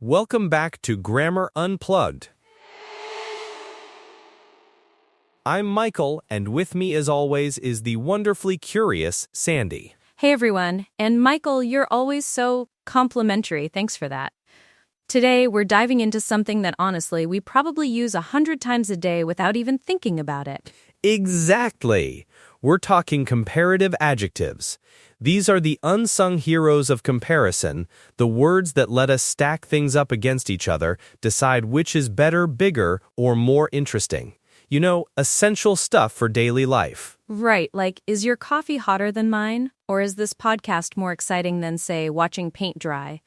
Welcome back to Grammar Unplugged. I'm Michael, and with me as always is the wonderfully curious Sandy. Hey everyone, and Michael, you're always so complimentary, thanks for that. Today, we're diving into something that honestly, we probably use 100 times a day without even thinking about it. Exactly! We're talking comparative adjectives. These are the unsung heroes of comparison, the words that let us stack things up against each other, decide which is better, bigger, or more interesting. You know, essential stuff for daily life. Right, like, is your coffee hotter than mine? Or is this podcast more exciting than, say, watching paint dry?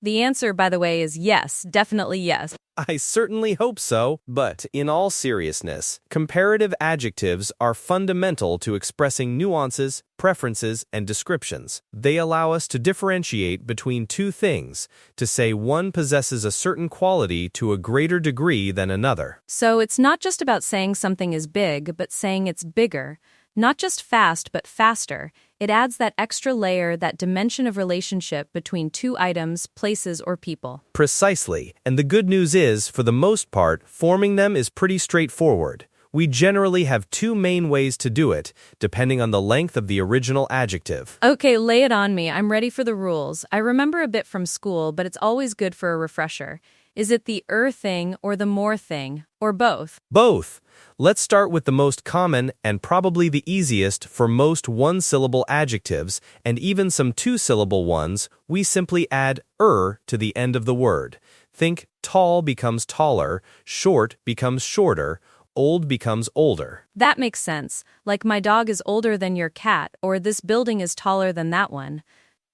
The answer, by the way, is yes, definitely yes. I certainly hope so, but in all seriousness, comparative adjectives are fundamental to expressing nuances, preferences, and descriptions. They allow us to differentiate between two things, to say one possesses a certain quality to a greater degree than another. So it's not just about saying something is big, but saying it's bigger. Not just fast, but faster. It adds that extra layer, that dimension of relationship between two items, places, or people. Precisely. And the good news is, for the most part, forming them is pretty straightforward. We generally have two main ways to do it, depending on the length of the original adjective. Okay, lay it on me. I'm ready for the rules. I remember a bit from school, but it's always good for a refresher. Is it the thing or the more thing, or both? Both. Let's start with the most common and probably the easiest for most one-syllable adjectives and even some two-syllable ones. We simply add to the end of the word. Think tall becomes taller, short becomes shorter, old becomes older. That makes sense. Like my dog is older than your cat, or this building is taller than that one.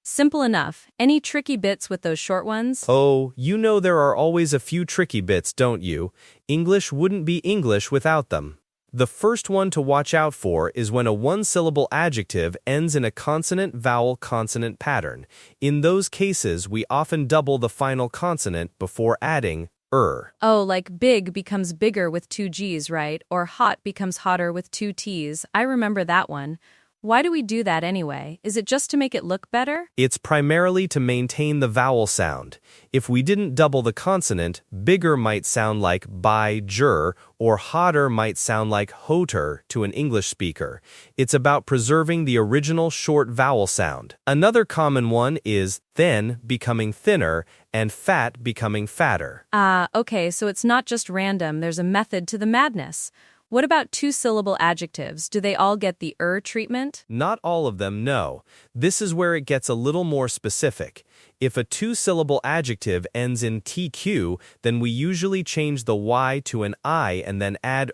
Simple enough. Any tricky bits with those short ones? Oh, you know there are always a few tricky bits, don't you? English wouldn't be English without them. The first one to watch out for is when a one-syllable adjective ends in a consonant-vowel-consonant pattern. In those cases, we often double the final consonant before adding Oh, like big becomes bigger with two G's, right? Or hot becomes hotter with two T's. I remember that one. Why do we do that anyway? Is it just to make it look better? It's primarily to maintain the vowel sound. If we didn't double the consonant, bigger might sound like by-ger, or hotter might sound like hoter to an English speaker. It's about preserving the original short vowel sound. Another common one is thin becoming thinner and fat becoming fatter. Okay, so it's not just random, there's a method to the madness. What about two-syllable adjectives? Do they all get the treatment? Not all of them, no. This is where it gets a little more specific. If a two-syllable adjective ends in TQ, then we usually change the Y to an I and then add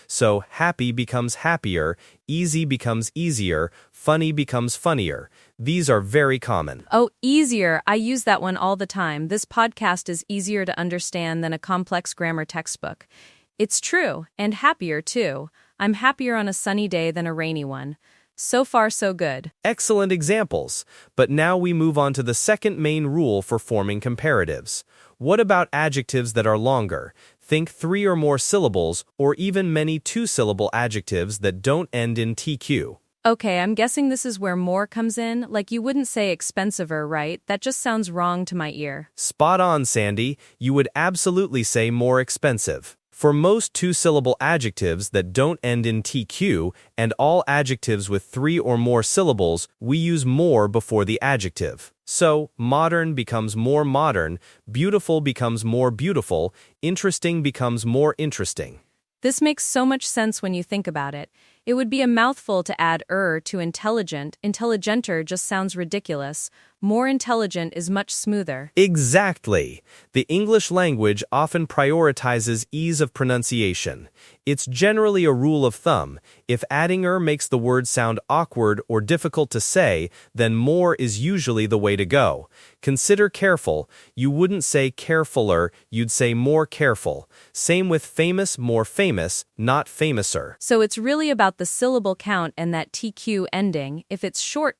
So happy becomes happier, easy becomes easier, funny becomes funnier. These are very common. Oh, easier. I use that one all the time. This podcast is easier to understand than a complex grammar textbook. It's true, and happier too. I'm happier on a sunny day than a rainy one. So far, so good. Excellent examples. But now we move on to the second main rule for forming comparatives. What about adjectives that are longer? Think 3 or more syllables, or even many two-syllable adjectives that don't end in TQ. Okay, I'm guessing this is where more comes in. Like you wouldn't say expensiver, right? That just sounds wrong to my ear. Spot on, Sandy. You would absolutely say more expensive. For most two-syllable adjectives that don't end in TQ and all adjectives with 3 or more syllables, we use more before the adjective. So, modern becomes more modern, beautiful becomes more beautiful, interesting becomes more interesting. This makes so much sense when you think about it. It would be a mouthful to add to intelligent. Intelligenter just sounds ridiculous. More intelligent is much smoother. Exactly. The English language often prioritizes ease of pronunciation. It's generally a rule of thumb. If adding makes the word sound awkward or difficult to say, then more is usually the way to go. Consider careful. You wouldn't say carefuler, you'd say more careful. Same with famous, more famous, not famouser. So it's really about the syllable count and that TQ ending. If it's short,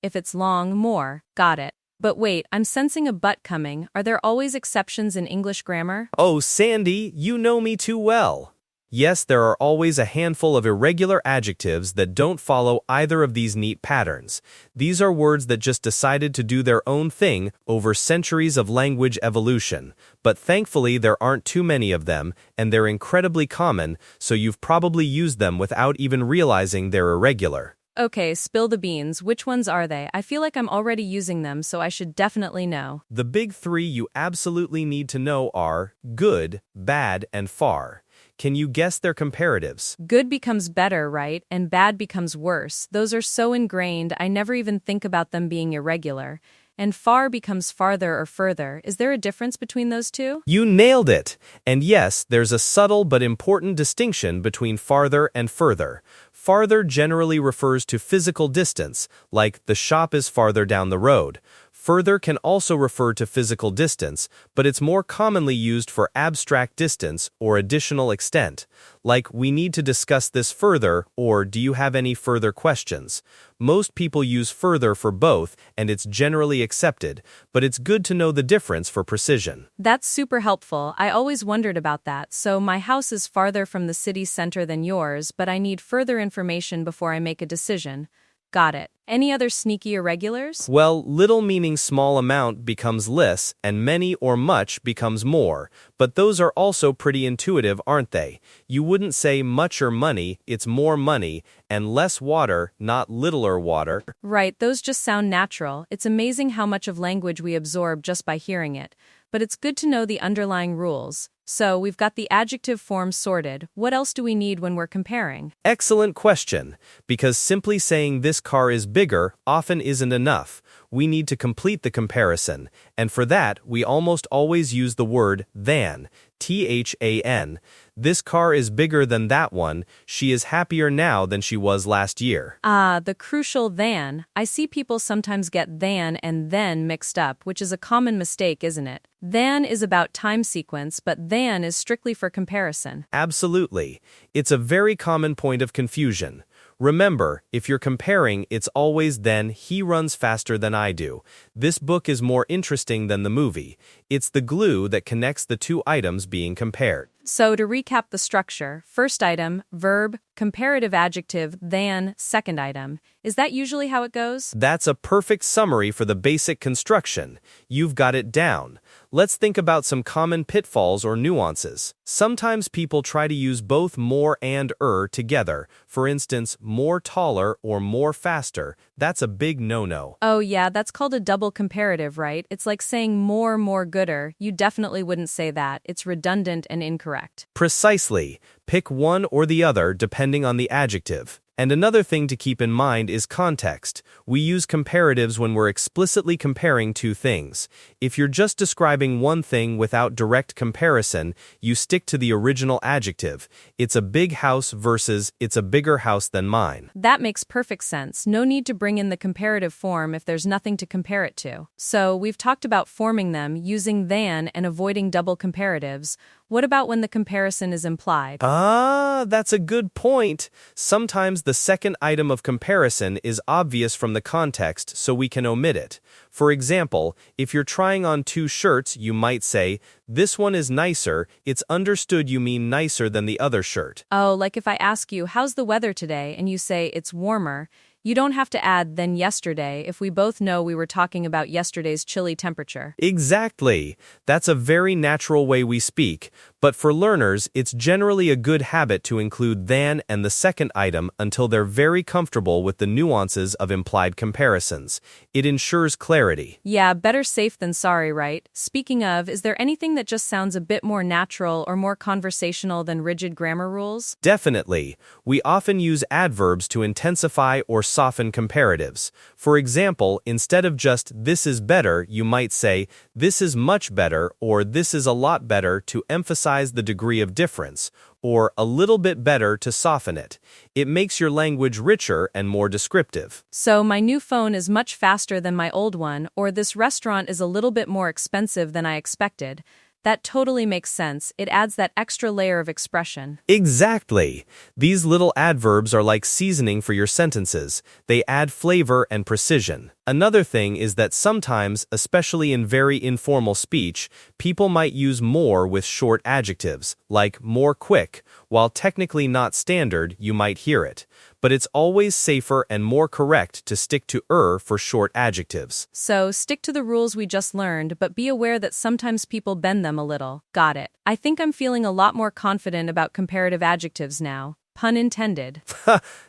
if it's long, more. Got it. But wait, I'm sensing a but coming. Are there always exceptions in English grammar? Oh, Sandy, you know me too well. Yes, there are always a handful of irregular adjectives that don't follow either of these neat patterns. These are words that just decided to do their own thing over centuries of language evolution. But thankfully, there aren't too many of them, and they're incredibly common, so you've probably used them without even realizing they're irregular. Okay, spill the beans. Which ones are they? I feel like I'm already using them, so I should definitely know. The big three you absolutely need to know are good, bad, and far. Can you guess their comparatives? Good becomes better, right? And bad becomes worse. Those are so ingrained, I never even think about them being irregular. And far becomes farther or further. Is there a difference between those two? You nailed it! And yes, there's a subtle but important distinction between farther and further. Farther generally refers to physical distance, like the shop is farther down the road. Further can also refer to physical distance, but it's more commonly used for abstract distance or additional extent, like we need to discuss this further or do you have any further questions? Most people use further for both and it's generally accepted, but it's good to know the difference for precision. That's super helpful. I always wondered about that. So my house is farther from the city center than yours, but I need further information before I make a decision. Got it. Any other sneaky irregulars? Well, little meaning small amount becomes less, and many or much becomes more. But those are also pretty intuitive, aren't they? You wouldn't say mucher money, it's more money, and less water, not littler water. Right, those just sound natural. It's amazing how much of language we absorb just by hearing it. But it's good to know the underlying rules. So, we've got the adjective form sorted. What else do we need when we're comparing? Excellent question, because simply saying this car is bigger often isn't enough. We need to complete the comparison, and for that, we almost always use the word than, than. This car is bigger than that one. She is happier now than she was last year. Ah, the crucial than. I see people sometimes get than and then mixed up, which is a common mistake, isn't it? Than is about time sequence, but than is strictly for comparison. Absolutely. It's a very common point of confusion. Remember, if you're comparing, it's always then he runs faster than I do. This book is more interesting than the movie. It's the glue that connects the two items being compared. So to recap the structure, first item, verb, comparative adjective, than, second item. Is that usually how it goes? That's a perfect summary for the basic construction. You've got it down. Let's think about some common pitfalls or nuances. Sometimes people try to use both more and together. For instance, more taller or more faster. That's a big no-no. Oh yeah, that's called a double comparative, right? It's like saying more gooder. You definitely wouldn't say that. It's redundant and incorrect. Precisely. Pick one or the other depending on the adjective. And another thing to keep in mind is context. We use comparatives when we're explicitly comparing two things. If you're just describing one thing without direct comparison, you stick to the original adjective. It's a big house versus it's a bigger house than mine. That makes perfect sense. No need to bring in the comparative form if there's nothing to compare it to. So, we've talked about forming them, using than, and avoiding double comparatives. What about when the comparison is implied? That's a good point. Sometimes the second item of comparison is obvious from the context, so we can omit it. For example, if you're trying on two shirts, you might say, this one is nicer. It's understood you mean nicer than the other shirt. Oh, like if I ask you, how's the weather today, and you say it's warmer. You don't have to add than yesterday if we both know we were talking about yesterday's chilly temperature. Exactly. That's a very natural way we speak, but for learners, it's generally a good habit to include than and the second item until they're very comfortable with the nuances of implied comparisons. It ensures clarity. Yeah, better safe than sorry, right? Speaking of, is there anything that just sounds a bit more natural or more conversational than rigid grammar rules? Definitely. We often use adverbs to intensify or soften comparatives. For example, instead of just this is better, you might say this is much better or this is a lot better to emphasize the degree of difference, or a little bit better to soften it. It makes your language richer and more descriptive. So my new phone is much faster than my old one, or this restaurant is a little bit more expensive than I expected. That totally makes sense. It adds that extra layer of expression. Exactly. These little adverbs are like seasoning for your sentences. They add flavor and precision. Another thing is that sometimes, especially in very informal speech, people might use more with short adjectives, like more quick, While technically not standard, you might hear it. But it's always safer and more correct to stick to for short adjectives. So, stick to the rules we just learned, but be aware that sometimes people bend them a little. Got it. I think I'm feeling a lot more confident about comparative adjectives now. Pun intended.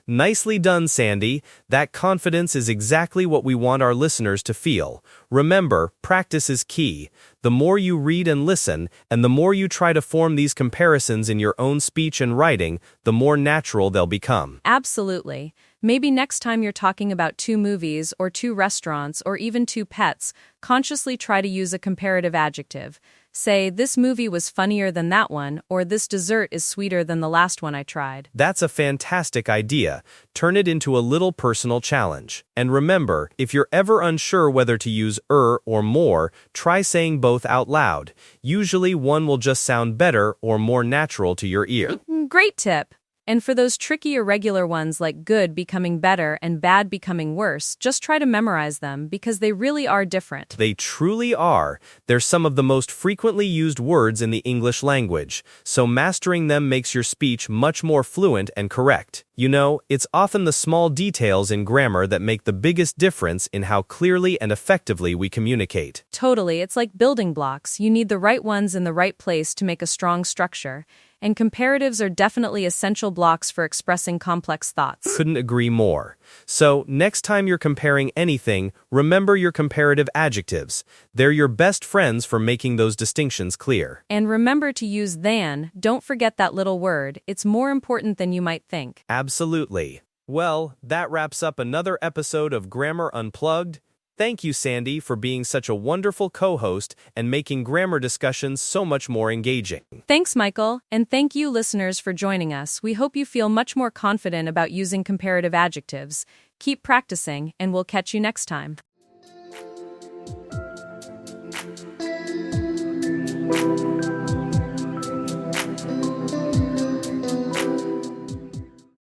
Nicely done, Sandy. That confidence is exactly what we want our listeners to feel. Remember, practice is key. The more you read and listen, and the more you try to form these comparisons in your own speech and writing, the more natural they'll become. Absolutely. Maybe next time you're talking about two movies, or two restaurants, or even two pets, consciously try to use a comparative adjective. Say, this movie was funnier than that one, or this dessert is sweeter than the last one I tried. That's a fantastic idea. Turn it into a little personal challenge. And remember, if you're ever unsure whether to use or more, try saying both out loud. Usually one will just sound better or more natural to your ear. Great tip. And for those tricky irregular ones like good becoming better and bad becoming worse, just try to memorize them because they really are different. They truly are. They're some of the most frequently used words in the English language, so mastering them makes your speech much more fluent and correct. You know, it's often the small details in grammar that make the biggest difference in how clearly and effectively we communicate. Totally, it's like building blocks. You need the right ones in the right place to make a strong structure. And comparatives are definitely essential blocks for expressing complex thoughts. Couldn't agree more. So, next time you're comparing anything, remember your comparative adjectives. They're your best friends for making those distinctions clear. And remember to use than. Don't forget that little word. It's more important than you might think. Absolutely. Well, that wraps up another episode of Grammar Unplugged. Thank you, Sandy, for being such a wonderful co-host and making grammar discussions so much more engaging. Thanks, Michael, and thank you, listeners, for joining us. We hope you feel much more confident about using comparative adjectives. Keep practicing, and we'll catch you next time.